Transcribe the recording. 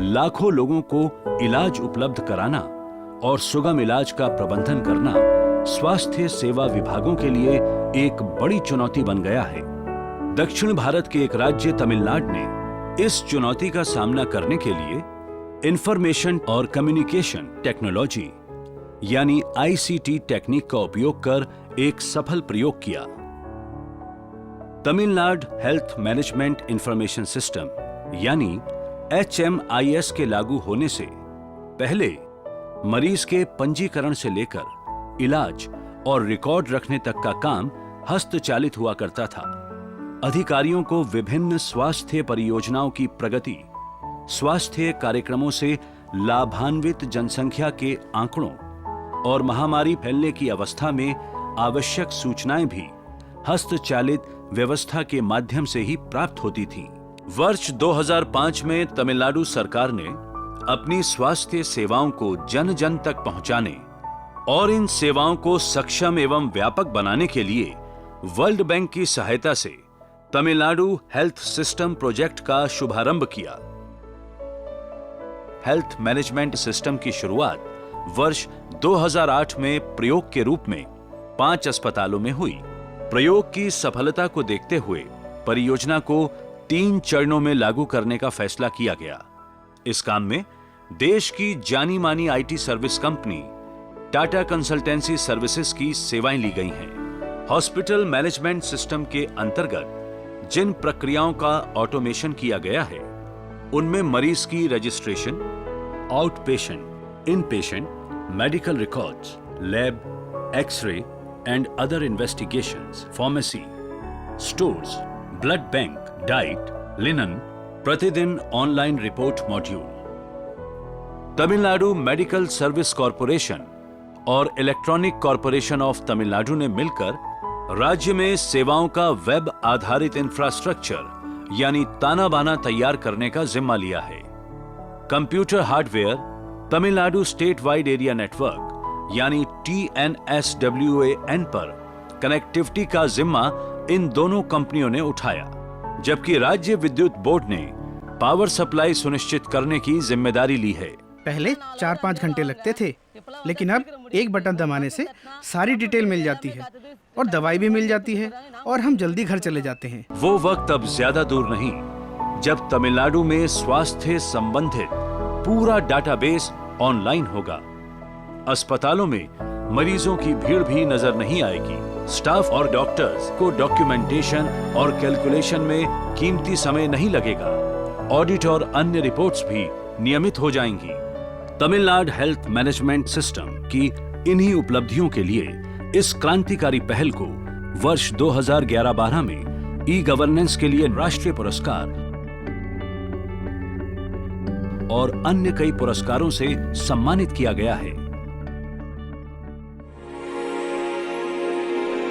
लाखों लोगों को इलाज उपलब्ध कराना और सुगम इलाज का प्रबंधन करना स्वास्थ्य सेवा विभागों के लिए एक बड़ी चुनौती बन गया है। दक्षिण भारत के एक राज्य तमिलनाडु ने इस चुनौती का सामना करने के लिए इंफॉर्मेशन और कम्युनिकेशन टेक्नोलॉजी यानी आईसीटी टेक्निक का उपयोग कर एक सफल प्रयोग किया। Tamil Nadu health management information system यानी HMIS के लागू होने से पहले मरीज के पंजीकरण से लेकर इलाज और रिकॉर्ड रखने तक का काम हस्तचालित हुआ करता था। अधिकारियों को विभिन्न स्वास्थ्य परियोजनाओं की प्रगति, स्वास्थ्य कार्यक्रमों से लाभान्वित जनसंख्या के आंकड़ों और महामारी फैलने की अवस्था में आवश्यक सूचनाएं भी हस्तचालित व्यवस्था के माध्यम से ही प्राप्त होती थीं। वर्ष 2005 में तमिलनाडु सरकार ने अपनी स्वास्थ्य सेवाओं को जन जन तक पहुंचाने और इन सेवाओं को सक्षम एवं व्यापक बनाने के लिए वर्ल्ड बैंक की सहायता से तमिलनाडु हेल्थ सिस्टम प्रोजेक्ट का शुभारंभ किया। हेल्थ मैनेजमेंट सिस्टम की शुरुआत वर्ष 2008 में प्रयोग के रूप में 5 अस्पतालों में हुई। प्रयोग की सफलता को देखते हुए परियोजना को 3 चरणों में लागू करने का फैसला किया गया। इस काम में देश की जानी मानी IT service company Tata consultancy services की सेवाएं ली गई हैं। हॉस्पिटल मैनेजमेंट सिस्टम के अंतर्गत जिन प्रक्रियाओं का ऑटोमेशन किया गया है उनमें मरीज की registration, out patient, in patient, medical records, lab, x-ray and other investigations, pharmacy, stores, blood bank, diet, linen, प्रतिदिन online report module. Tamil Nadu medical service corporation और इलेक्ट्रॉनिक कॉरपोरेशन ऑफ तमिलनाडु ने मिलकर राज्य में सेवाओं का वेब आधारित इंफ्रास्ट्रक्चर यानी ताना बाना तैयार करने का जिम्मा लिया है। Computer hardware Tamil Nadu state wide area network यानी TNSWAN पर कनेक्टिविटी का जिम्मा इन दोनों कंपनियों ने उठाया, जबकि राज्य विद्युत बोर्ड ने पावर सप्लाई सुनिश्चित करने की जिम्मेदारी ली है। पहले 4-5 घंटे लगते थे, लेकिन अब एक बटन दबाने से सारी डिटेल मिल जाती है और दवाई भी मिल जाती है और हम जल्दी घर चले जाते हैं। वो वक्त अब ज्यादा दूर नहीं जब तमिलनाडु में स्वास्थ्य संबंधित पूरा डाटाबेस ऑनलाइन होगा। अस्पतालों में मरीजों की भीड़ भी नजर नहीं आएगी। स्टाफ और डॉक्टर्स को डॉक्यूमेंटेशन और कैलकुलेशन में कीमती समय नहीं लगेगा। ऑडिट और अन्य रिपोर्ट्स भी नियमित हो जाएंगी। तमिलनाडु हेल्थ मैनेजमेंट सिस्टम की इन्हीं उपलब्धियों के लिए इस क्रांतिकारी पहल को वर्ष 2011-12 में ई-गवर्नेंस के लिए राष्ट्रीय पुरस्कार और अन्य कई पुरस्कारों से सम्मानित किया गया है।